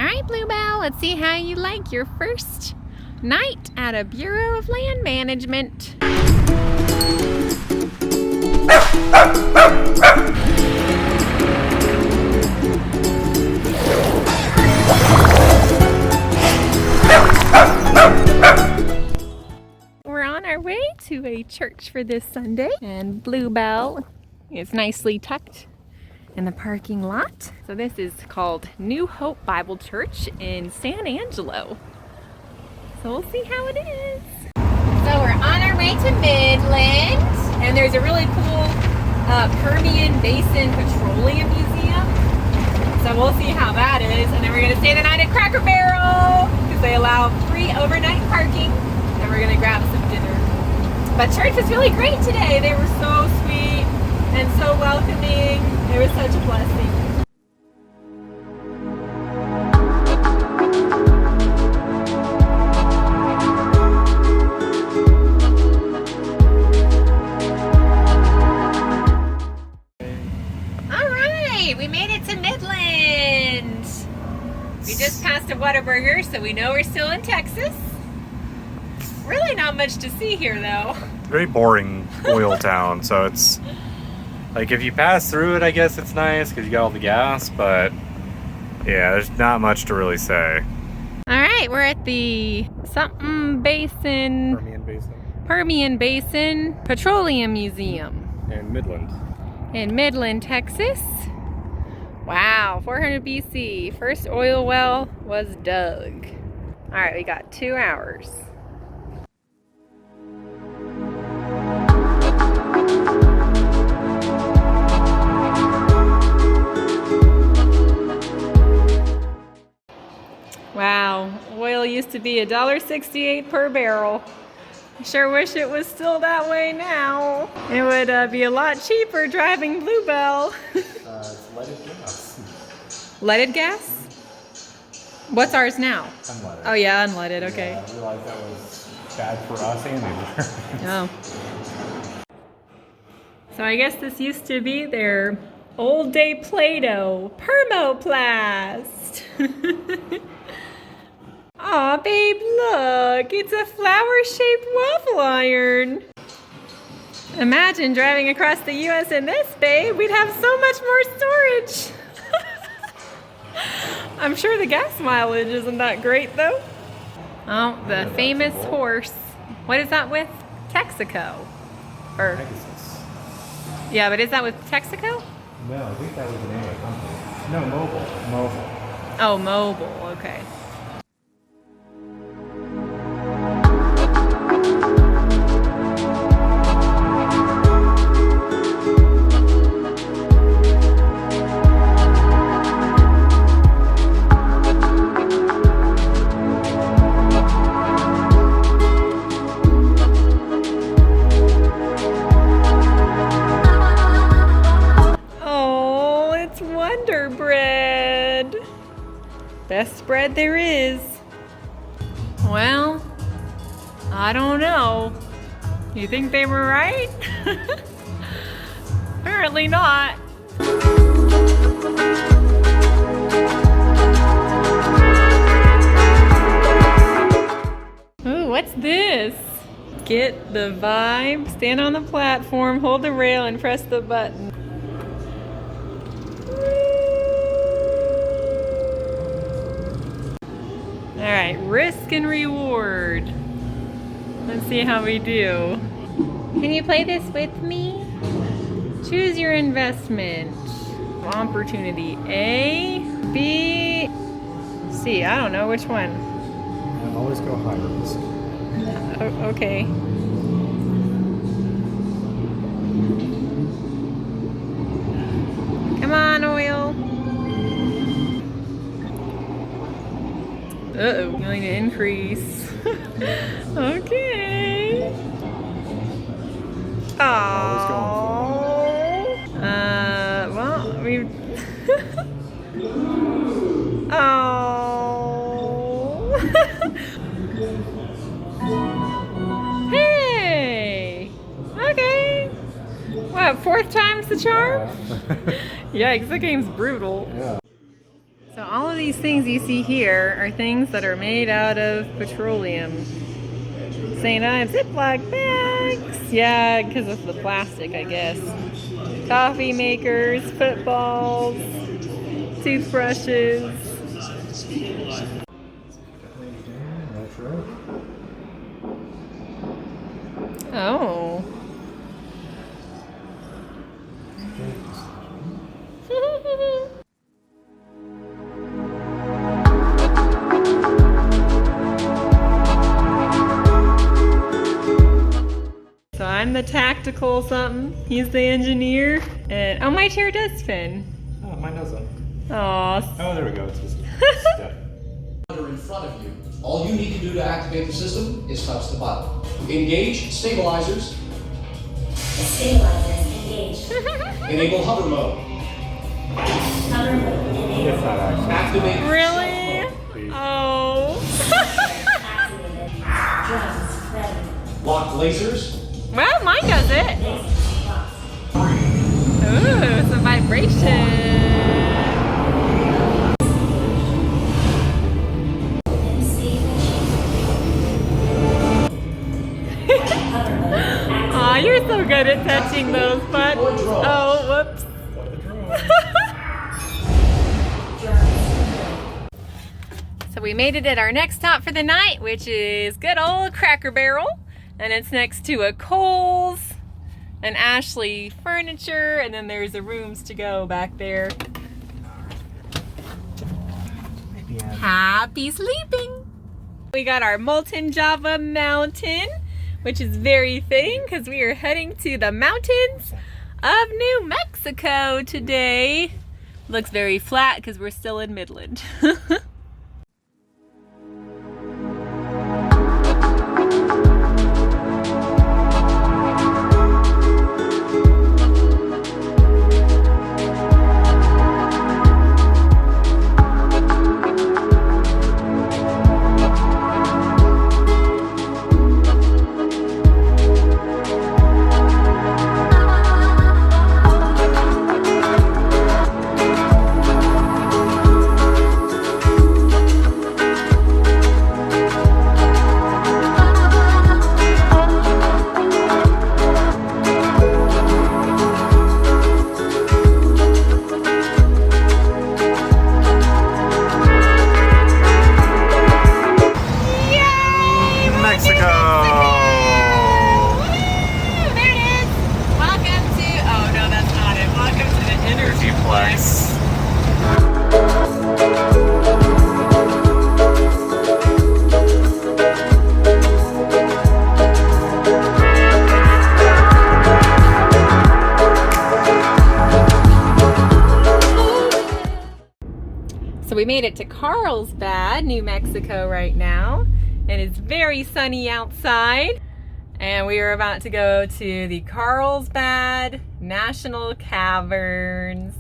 right, Bluebell, let's see how you like your first night at a Bureau of Land Management. We're on our way to a church for this Sunday, and Bluebell is nicely tucked in the parking lot. So this is called New Hope Bible Church in San Angelo. So we'll see how it is. So we're on our way to Midland, and there's a really cool Permian Basin Petroleum Museum. So we'll see how that is. And then we're gonna stay the night at Cracker Barrel because they allow free overnight parking. And we're gonna grab some dinner. But church was really great today. They were so sweet and so welcoming. It was such a blessing. All right, we made it to Midland. We just passed a Whataburger, so we know we're still in Texas. Really not much to see here, though. Very boring oil town, so it's like if you pass through it, I guess it's nice because you got all the gas, but yeah, there's not much to really say. All right, we're at the Basin. Permian Basin Petroleum Museum. In Midland, Texas. Wow, 400 BC. First oil well was dug. All right, we got 2 hours. Wow, oil used to be $1.68 per barrel. I sure wish it was still that way now. It would be a lot cheaper driving Bluebell. It's leaded gas. Leaded gas? What's ours now? Unleaded. Oh yeah, unleaded, okay. Yeah, I realized that was bad for us and the Oh. So I guess this used to be their old day Play-Doh Permoplast. Aw, babe, look, it's a flower-shaped waffle iron. Imagine driving across the U.S. in this, babe. We'd have so much more storage. I'm sure the gas mileage isn't that great, though. Oh, the famous horse. What is that with? Texaco. Or Pegasus. yeah, but is that with Texaco? No, I think that was the name of the company. No, Mobile. Oh, Mobile, okay. Bread. Best bread there is. Well, I don't know. You think they were right? Apparently not. Ooh, what's this? Get the vibe. Stand on the platform, hold the rail, and press the button. All right, risk and reward. Let's see how we do. Can you play this with me? Choose your investment. Opportunity A, B, C. I don't know which one. And always go high risk. Okay. Come on, oil. Uh-oh, going to increase. Okay. Oh. Well, we. Oh. Hey. Okay. What? 4th time's the charm? Yikes! That game's brutal. Yeah. So all of these things you see here are things that are made out of petroleum. St. Ives Ziploc bags. Yeah, because of the plastic, I guess. Coffee makers, footballs, toothbrushes. Oh. So I'm the tactical something. He's the engineer. And oh, my chair does spin. Oh, mine doesn't. Aw. Oh, there we go. It's just step. In front of you. All you need to do to activate the system is touch the button. Engage stabilizers. Stabilizers engaged. Enable hover mode. Hover mode enabled. It's not actually. Activate. Really? Please. Oh. Activated. Drums ready. Lock lasers. Well, mine does it. Lasers locked. Ooh, some vibration. MC Hover mode activated. Aw, you're so good at touching those buttons. Oh, whoops. So we made it at our next stop for the night, which is good old Cracker Barrel. And it's next to a Kohl's, an Ashley Furniture, and then there's a Rooms to Go back there. Happy sleeping! We got our Molten Java Mountain, which is very fitting because we are heading to the mountains of New Mexico today. Looks very flat because we're still in Midland. So we made it to Carlsbad, New Mexico right now, and it's very sunny outside. And we are about to go to the Carlsbad National Caverns.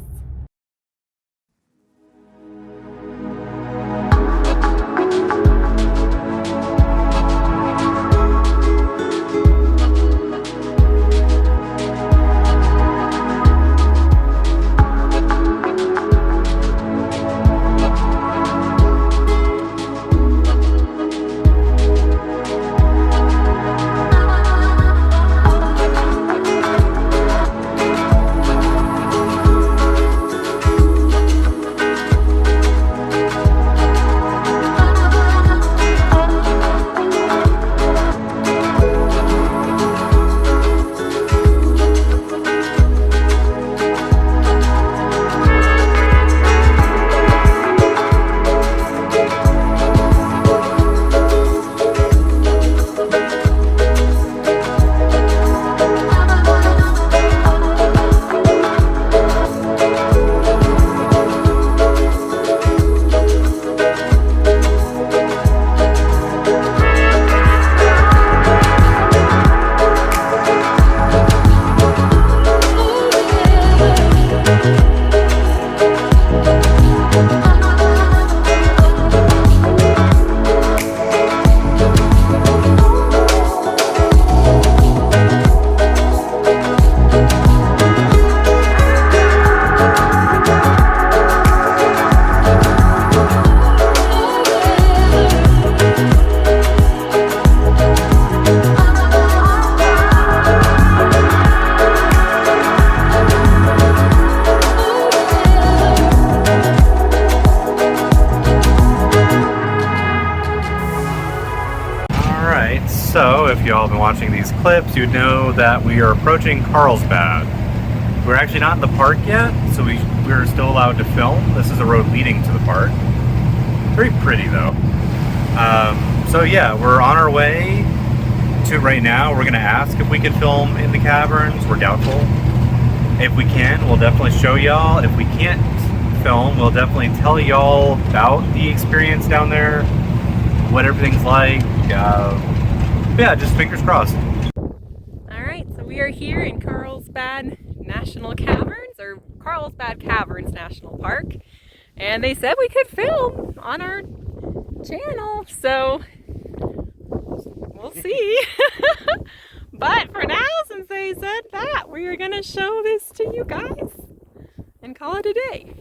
So, if y'all have been watching these clips, you'd know that we are approaching Carlsbad. We're actually not in the park yet, so we're still allowed to film. This is a road leading to the park. Very pretty, though. So yeah, we're on our way to it right now. We're going to ask if we can film in the caverns. We're doubtful. If we can, we'll definitely show y'all. If we can't film, we'll definitely tell y'all about the experience down there, what everything's like. Yeah, just fingers crossed. Alright, so we are here in Carlsbad National Caverns, or Carlsbad Caverns National Park, and they said we could film on our channel, so we'll see. But for now, since they said that, we are gonna show this to you guys and call it a day.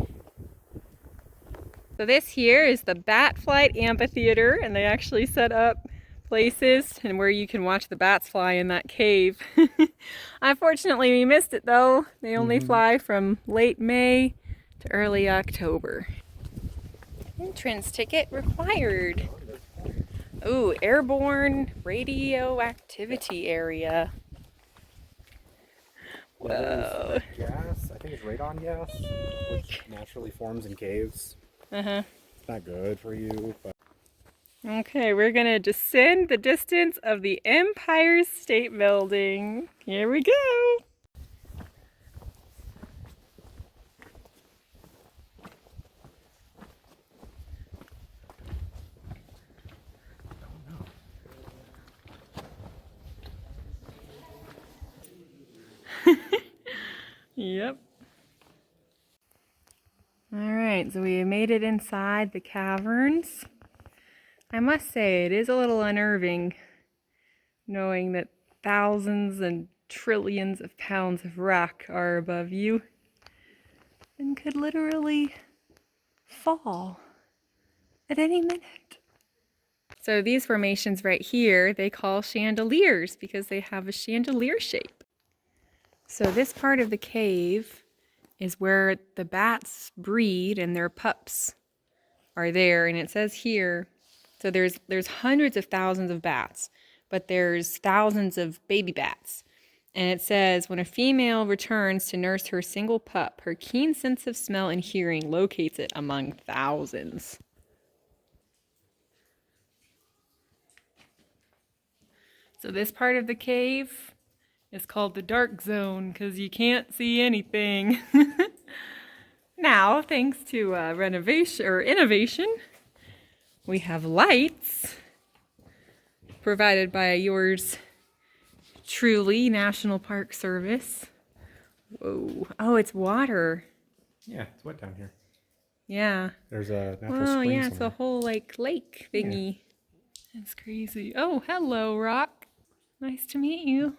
So this here is the Bat Flight Amphitheater, and they actually set up places and where you can watch the bats fly in that cave. Unfortunately, we missed it though. They only fly from late May to early October. Entrance ticket required. Ooh, airborne radioactivity area. Whoa. Gas, I think it's radon gas, which naturally forms in caves. It's not good for you, but... Okay, we're gonna descend the distance of the Empire State Building. Here we go. Yep. Alright, so we made it inside the caverns. I must say, it is a little unnerving knowing that thousands and trillions of pounds of rock are above you and could literally fall at any minute. So these formations right here, they call chandeliers because they have a chandelier shape. So this part of the cave is where the bats breed and their pups are there, and it says here, so there's hundreds of thousands of bats, but there's thousands of baby bats. And it says, when a female returns to nurse her single pup, her keen sense of smell and hearing locates it among thousands. So this part of the cave is called the dark zone because you can't see anything. Now, thanks to renovation or innovation, we have lights provided by yours truly, National Park Service. Whoa. Oh, it's water. Yeah, it's wet down here. Yeah. There's a natural Oh, spring yeah, it's a somewhere. whole like lake thingy. Yeah. That's crazy. Oh, hello, Rock. Nice to meet you.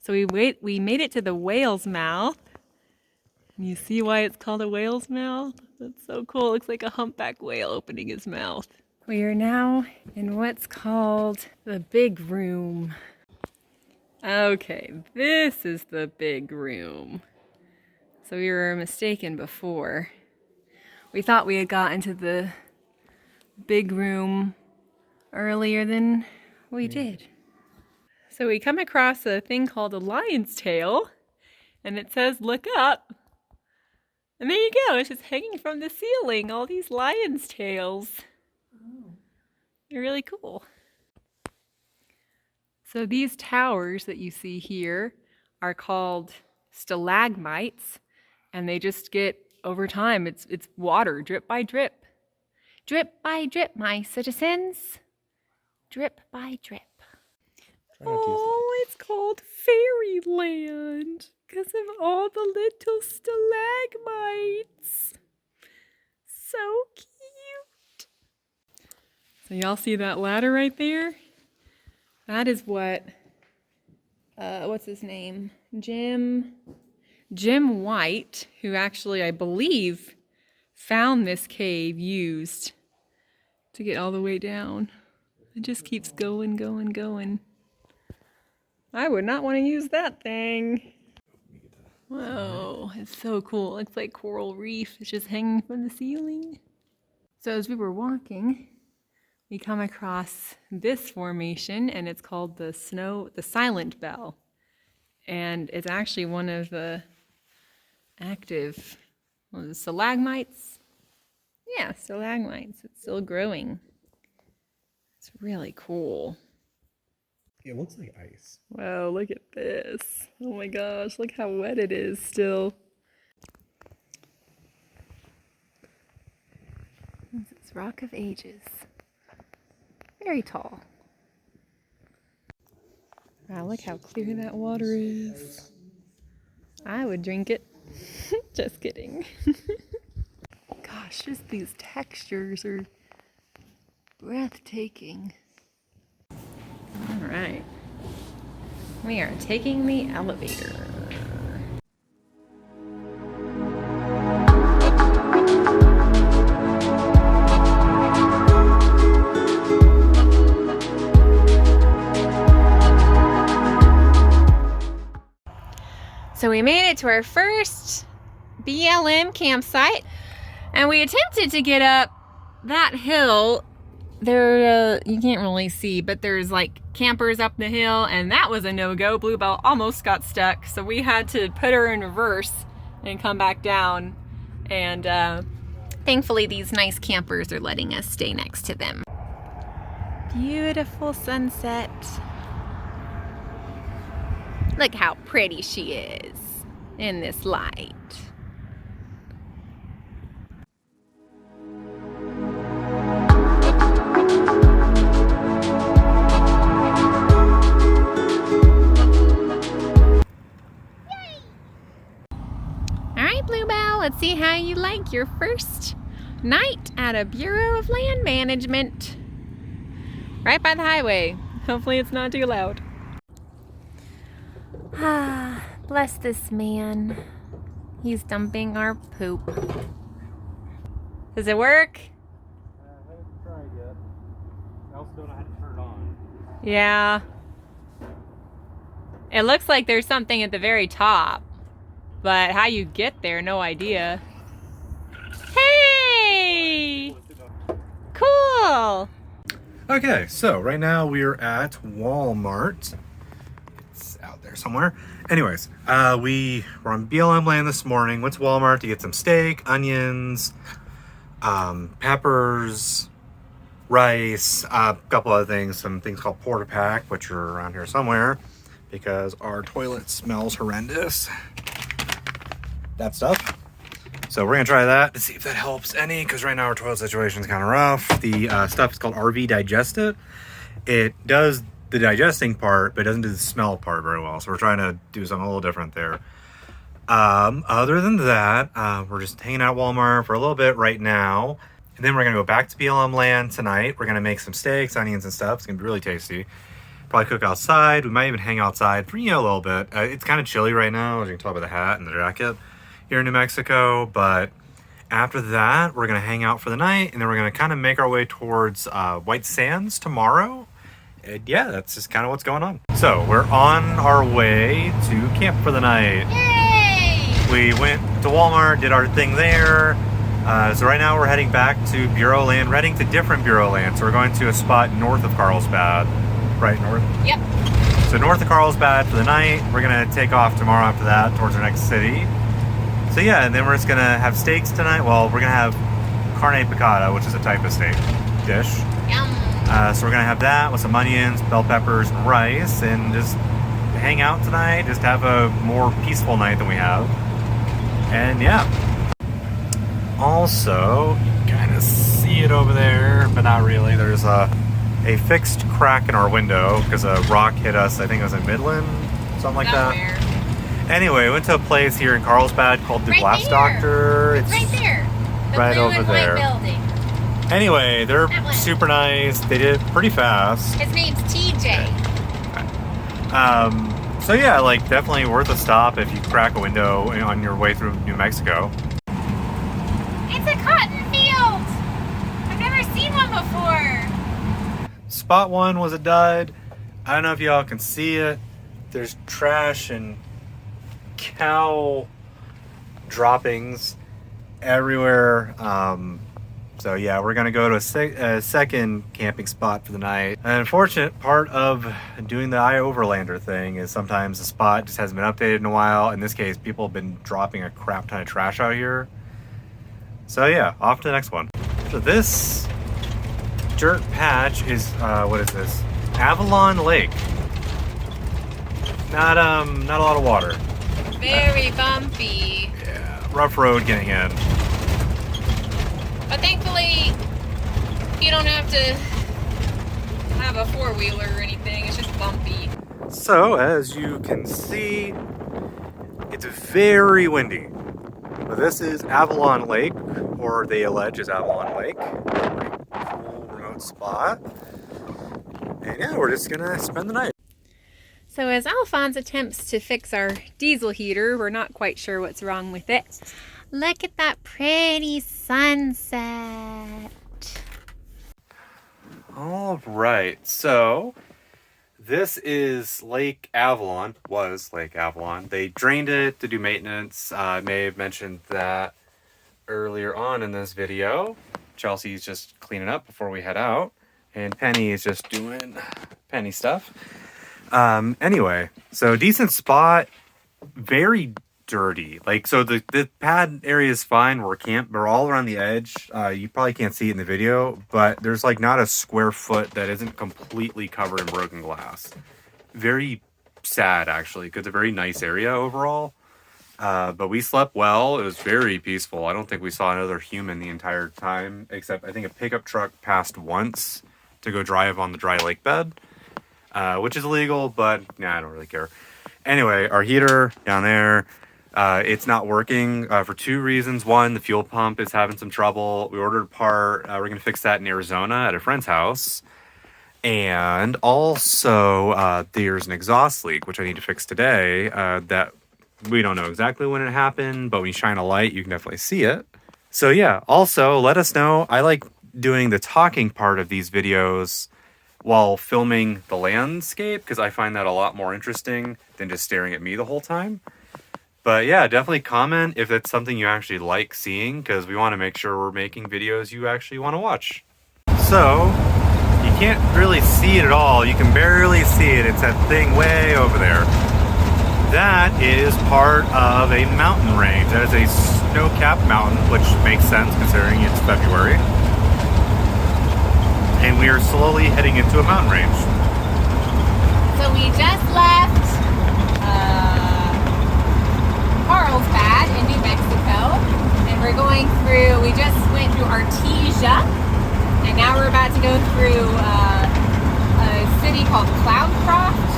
So we made it to the whale's mouth. And you see why it's called a whale's mouth? That's so cool. It looks like a humpback whale opening his mouth. We are now in what's called the big room. Okay, this is the big room. So we were mistaken before. We thought we had gotten to the big room earlier than we did. So we come across a thing called a lion's tail, and it says, look up. And there you go, it's just hanging from the ceiling, all these lion's tails. They're really cool. So these towers that you see here are called stalagmites, and they just get, over time, it's water, drip by drip. Drip by drip, my citizens. Drip by drip. Oh, it's called Fairyland because of all the little stalagmites. So cute. So y'all see that ladder right there? That is what, what's his name? Jim White, who actually, I believe, found this cave, used to get all the way down. It just keeps going, going, going. I would not want to use that thing. Whoa, it's so cool. It looks like coral reef. It's just hanging from the ceiling. So as we were walking, we come across this formation, and it's called the Silent Bell. And it's actually one of the active stalagmites. Yeah, stalagmites. It's still growing. It's really cool. It looks like ice. Wow, look at this. Oh my gosh, look how wet it is still. It's Rock of Ages. Very tall. Wow, look how clear that water is. I would drink it. Just kidding. Gosh, just these textures are breathtaking. All right. We are taking the elevator. So we made it to our first BLM campsite, and we attempted to get up that hill. There, you can't really see, but there's like campers up the hill, and that was a no-go. Bluebell almost got stuck, so we had to put her in reverse and come back down. And thankfully, these nice campers are letting us stay next to them. Beautiful sunset. Look how pretty she is in this light. Bluebell, let's see how you like your first night at a Bureau of Land Management. Right by the highway. Hopefully it's not too loud. Ah, bless this man. He's dumping our poop. Does it work? I haven't tried yet. I also don't know how to turn it on. Yeah. It looks like there's something at the very top. But how you get there, no idea. Hey! Cool! Okay, so right now we're at Walmart. It's out there somewhere. Anyways, we were on BLM land this morning. Went to Walmart to get some steak, onions, peppers, rice, a couple other things. Some things called Porta Pack, which are around here somewhere because our toilet smells horrendous. That stuff. So we're gonna try that to see if that helps any, because right now our toilet situation is kind of rough. The stuff is called RV Digest It. It does the digesting part, but it doesn't do the smell part very well. So we're trying to do something a little different there. Other than that, we're just hanging out at Walmart for a little bit right now. And then we're gonna go back to BLM land tonight. We're gonna make some steaks, onions and stuff. It's gonna be really tasty. Probably cook outside. We might even hang outside for, a little bit. It's kind of chilly right now, as you can tell by the hat and the jacket here in New Mexico, but after that we're gonna hang out for the night, and then we're gonna kind of make our way towards White Sands tomorrow. And yeah, that's just kind of what's going on. So we're on our way to camp for the night. Yay! We went to Walmart, did our thing there. So right now we're heading back to Bureau Land, heading to different Bureau Land. So we're going to a spot north of Carlsbad, right north? Yep. So north of Carlsbad for the night. We're gonna take off tomorrow after that towards our next city. So yeah, and then we're just gonna have steaks tonight. Well, we're gonna have carne picada, which is a type of steak dish. Yum. So we're gonna have that with some onions, bell peppers, and rice, and just hang out tonight. Just have a more peaceful night than we have. And yeah. Also, you can kind of see it over there, but not really. There's a fixed crack in our window because a rock hit us. I think it was in Midland, something like Somewhere. that. Anyway, we went to a place here in Carlsbad called the Right Glass there. Doctor. It's right there. The right blue over and there. white building. Anyway, they're That one. super nice. They did it pretty fast. His name's TJ. So yeah, like definitely worth a stop if you crack a window on your way through New Mexico. It's a cotton field. I've never seen one before. Spot one was a dud. I don't know if y'all can see it. There's trash and cow droppings everywhere. So yeah, we're gonna go to a second camping spot for the night. An unfortunate part of doing the iOverlander thing is sometimes the spot just hasn't been updated in a while. In this case, people have been dropping a crap ton of trash out here. So yeah, off to the next one. So this dirt patch is, what is this? Avalon Lake. Not a lot of water. Very bumpy. Yeah, rough road getting in. But thankfully, you don't have to have a four-wheeler or anything. It's just bumpy. So, as you can see, it's very windy. But this is Avalon Lake, or they allege is Avalon Lake. Pretty cool remote spot. And yeah, we're just gonna spend the night. So as Alphonse attempts to fix our diesel heater, we're not quite sure what's wrong with it. Look at that pretty sunset. All right, so this is Lake Avalon, was Lake Avalon. They drained it to do maintenance. I may have mentioned that earlier on in this video. Chelsey's just cleaning up before we head out, and Penny is just doing Penny stuff. Anyway, so decent spot, very dirty. Like, so the pad area is fine. We're all around the edge. You probably can't see it in the video, but there's like not a square foot that isn't completely covered in broken glass. Very sad, actually, because it's a very nice area overall. But we slept well. It was very peaceful. I don't think we saw another human the entire time, except I think a pickup truck passed once to go drive on the dry lake bed, which is illegal, but nah, I don't really care. Anyway, our heater down there, it's not working for two reasons. One, the fuel pump is having some trouble. We ordered a part. We're going to fix that in Arizona at a friend's house. And also, there's an exhaust leak, which I need to fix today, that we don't know exactly when it happened, but when you shine a light, you can definitely see it. So yeah, also let us know. I like doing the talking part of these videos while filming the landscape, because I find that a lot more interesting than just staring at me the whole time. But yeah, definitely comment if it's something you actually like seeing, because we want to make sure we're making videos you actually want to watch. So, you can't really see it at all. You can barely see it. It's that thing way over there. That is part of a mountain range. That is a snow-capped mountain, which makes sense considering it's February. And we are slowly heading into a mountain range. So we just left Carlsbad in New Mexico, and we're going through, we just went through Artesia, and now we're about to go through a city called Cloudcroft,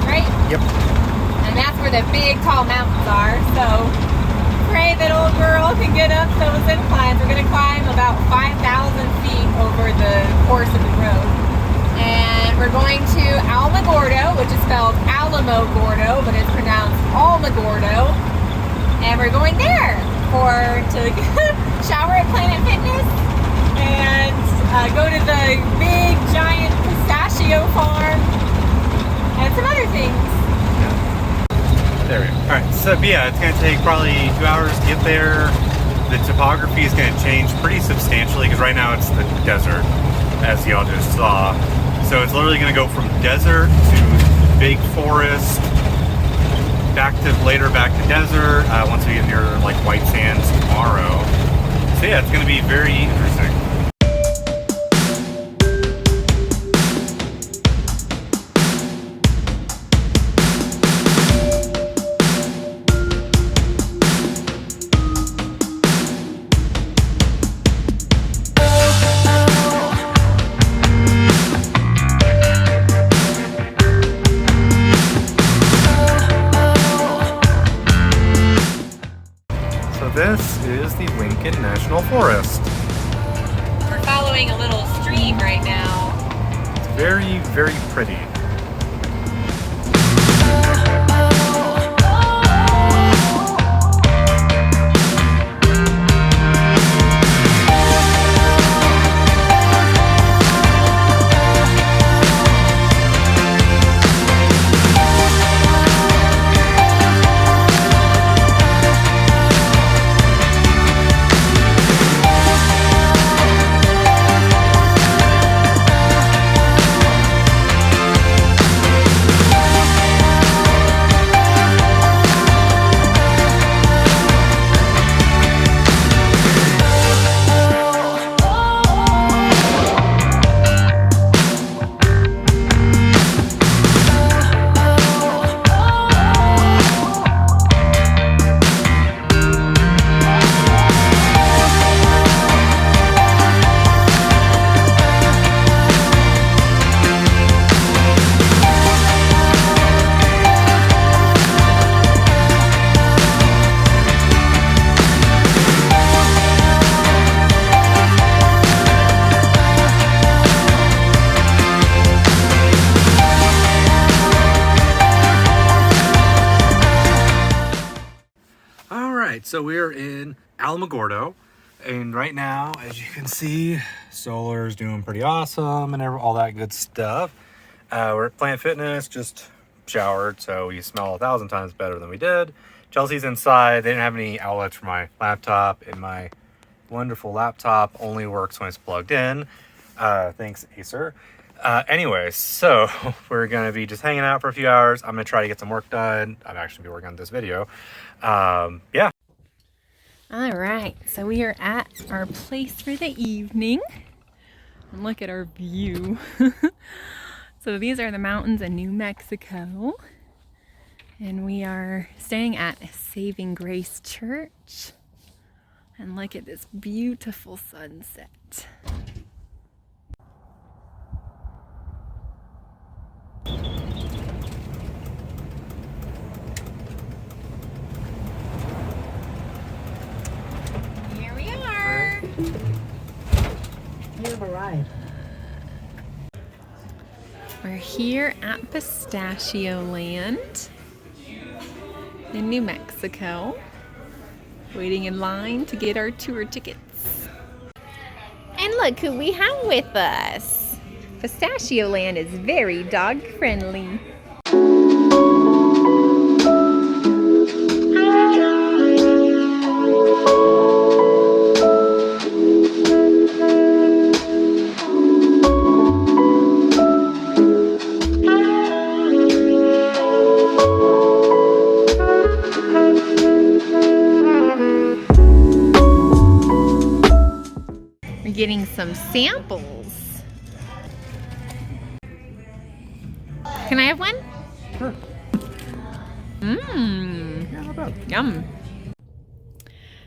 right? Yep. And that's where the big tall mountains are, so pray that old girl can get up those inclines. We're going to climb about 5,000 feet over the course of the road. And we're going to Alamogordo, which is spelled Alamogordo, but it's pronounced Alamogordo. And we're going there to shower at Planet Fitness and go to the big giant pistachio farm and some other things. There we go. Alright, so yeah, it's going to take probably 2 hours to get there. The topography is going to change pretty substantially, because right now it's the desert, as y'all just saw. So it's literally going to go from desert to big forest, back to desert, once we get near like White Sands tomorrow. So yeah, it's going to be very interesting. This is the Lincoln National Forest. We're following a little stream right now. It's very, very pretty. So we're in Alamogordo, and right now, as you can see, solar is doing pretty awesome and all that good stuff. We're at Plant Fitness, just showered, so we smell 1,000 times better than we did. Chelsea's inside. They didn't have any outlets for my laptop, and my wonderful laptop only works when it's plugged in. Thanks, Acer. Anyway, so we're going to be just hanging out for a few hours. I'm going to try to get some work done. I'm actually be working on this video. Yeah. All right, so we are at our place for the evening. And look at our view. So these are the mountains in New Mexico. And we are staying at Saving Grace Church. And look at this beautiful sunset. Here we are. You have arrived. We're here at Pistachio Land in New Mexico, waiting in line to get our tour tickets. And look who we have with us. Pistachio Land is very dog friendly. We're getting some samples. Can I have one? Sure. Mmm. Yeah, how about? Yum.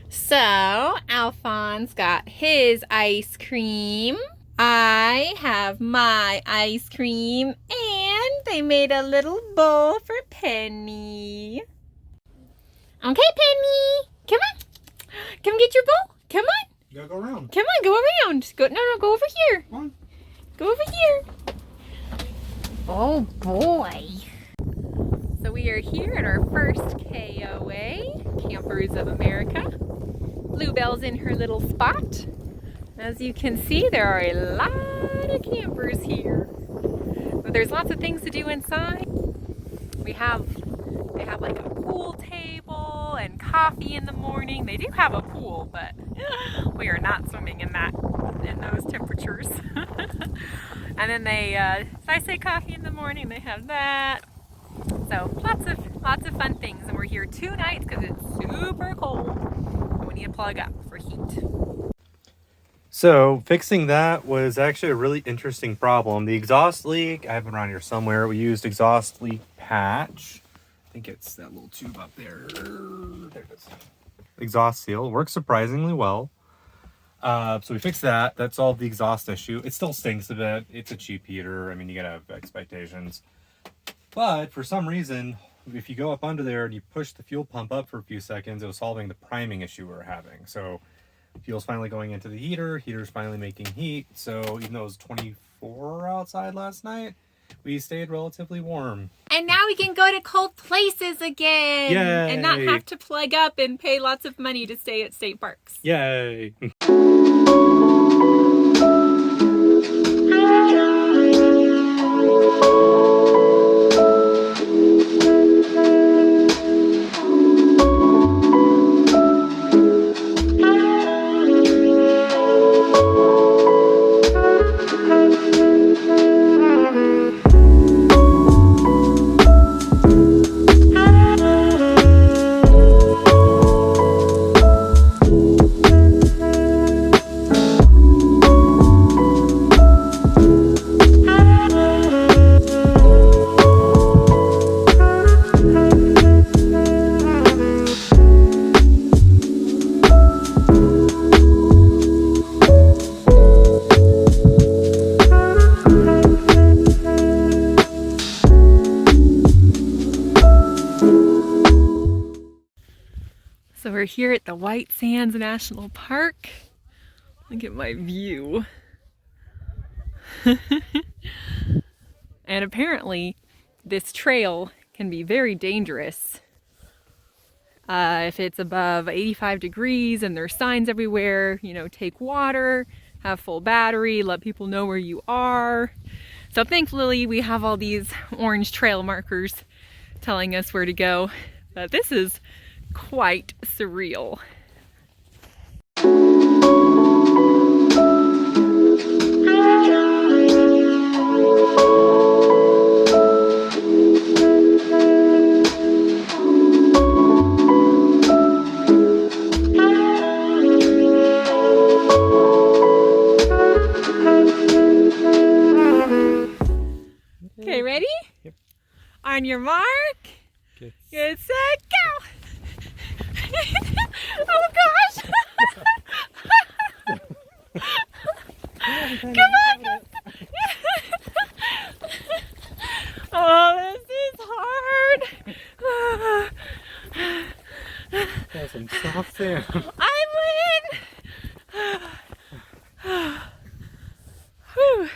So, Alphonse got his ice cream. I have my ice cream, and they made a little bowl for Penny. Okay, Penny. Come on. Come get your bowl. Come on. You gotta go around. Come on, go around. Go, no, go over here. Come on. Go over here. Oh boy. So we are here at our first KOA, Campers of America. Bluebell's in her little spot. As you can see, there are a lot of campers here. But there's lots of things to do inside. They have like a pool table and coffee in the morning. They do have a pool, but we are not swimming in those temperatures. And then if I say coffee in the morning, they have that. So lots of fun things. And we're here 2 nights because it's super cold. And we need to plug up for heat. So fixing that was actually a really interesting problem. The exhaust leak, I have it around here somewhere. We used exhaust leak patch. I think it's that little tube up there. There it is. Exhaust seal works surprisingly well. So we fixed that. That solved the exhaust issue. It still stinks a bit. It's a cheap heater. I mean, you gotta have expectations. But for some reason, if you go up under there and you push the fuel pump up for a few seconds, it was solving the priming issue we were having. So fuel's finally going into the heater's finally making heat. So even though it was 24 outside last night, we stayed relatively warm. And now we can go to cold places again. Yay. And not have to plug up and pay lots of money to stay at state parks. Yay! So we're here at the White Sands National Park. Look at my view. And apparently this trail can be very dangerous. If it's above 85 degrees and there's signs everywhere, you know, take water, have full battery, let people know where you are. So thankfully we have all these orange trail markers telling us where to go. But this is quite surreal. Okay, ready? Yep. On your mark. Get set, go! Oh gosh! Come on! Oh, this is hard! That's some soft sand. I win! Whew.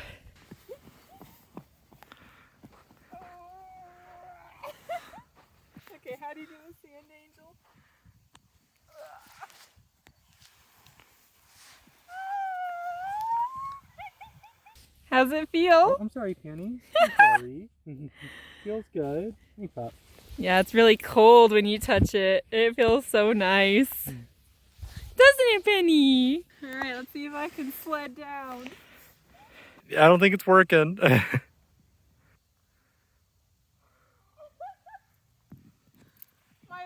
Okay, how do you do a sand angel? How's it feel? I'm sorry, Penny. I'm sorry. Feels good. Let me pop. Yeah, it's really cold when you touch it. It feels so nice. Doesn't it, Penny? Alright, let's see if I can sled down. I don't think it's working. My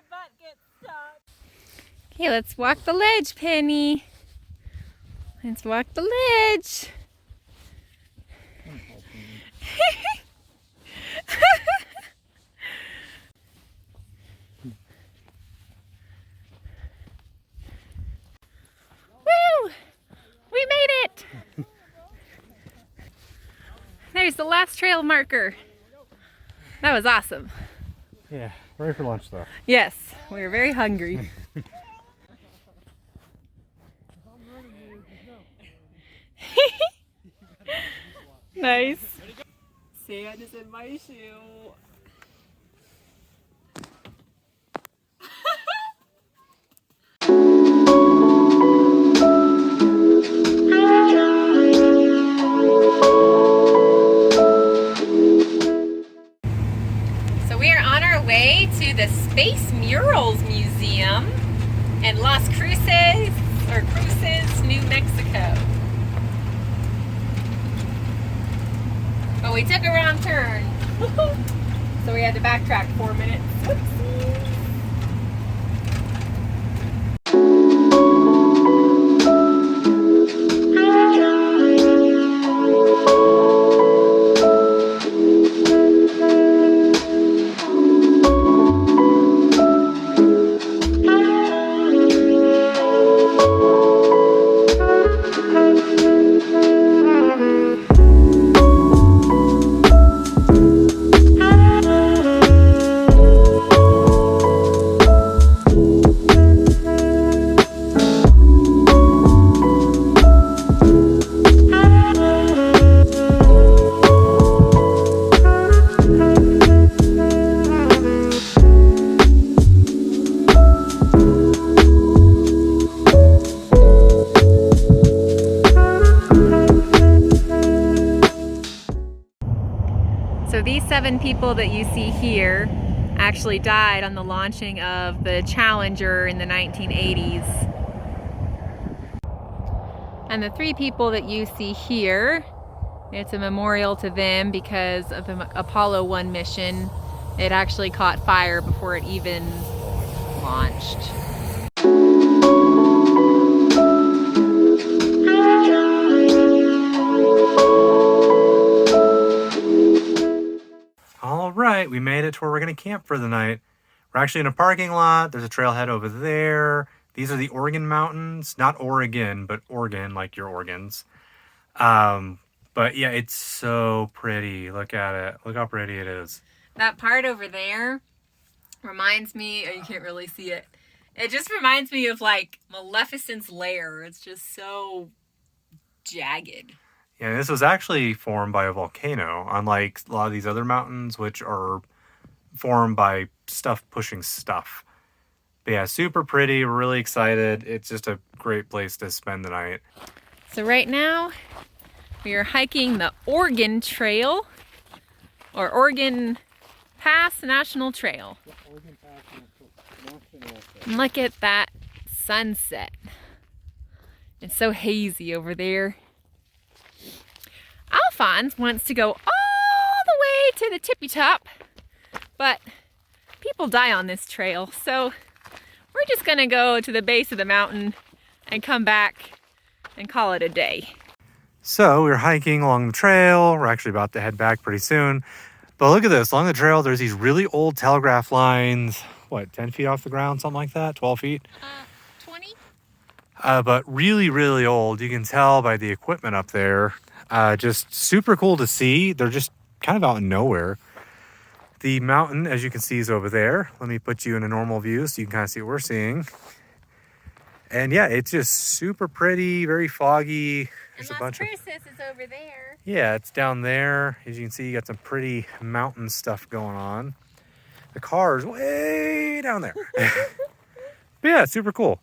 butt gets stuck. Okay, let's walk the ledge, Penny. Let's walk the ledge. Woo! We made it! There's the last trail marker. That was awesome. Yeah, ready for lunch though. Yes, we were very hungry. Nice. Sand is in my shoe. So we are on our way to the Space Murals Museum in Las Cruces, New Mexico. But we took a wrong turn. So we had to backtrack 4 minutes. Whoopsie. So these 7 people that you see here actually died on the launching of the Challenger in the 1980s. And the 3 people that you see here, it's a memorial to them because of the Apollo 1 mission. It actually caught fire before it even launched. All right, we made it to where we're going to camp for the night. We're actually in a parking lot. There's a trailhead over there. These are the Oregon Mountains. Not Oregon, but Oregon, like your organs. But yeah, it's so pretty. Look at it. Look how pretty it is. That part over there reminds me, oh, you can't really see it. It just reminds me of like Maleficent's lair. It's just so jagged. Yeah, this was actually formed by a volcano, unlike a lot of these other mountains, which are formed by stuff pushing stuff. But yeah, super pretty. We're really excited. It's just a great place to spend the night. So right now, we are hiking the Oregon Trail, or Oregon Pass National Trail. And look at that sunset. It's so hazy over there. Alphonse wants to go all the way to the tippy top, but people die on this trail, so we're just gonna go to the base of the mountain and come back and call it a day. So we're hiking along the trail. We're actually about to head back pretty soon. But look at this. Along the trail, there's these really old telegraph lines. What, 10 feet off the ground? Something like that? 12 feet? 20? But really, really old. You can tell by the equipment up there. Just super cool to see. They're just kind of out in nowhere. The mountain, as you can see, is over there. Let me put you in a normal view so you can kind of see what we're seeing. And yeah, it's just super pretty, very foggy. There's a bunch of Cruces is over there. Yeah, it's down there. As you can see, you got some pretty mountain stuff going on. The car's way down there. But yeah, it's super cool.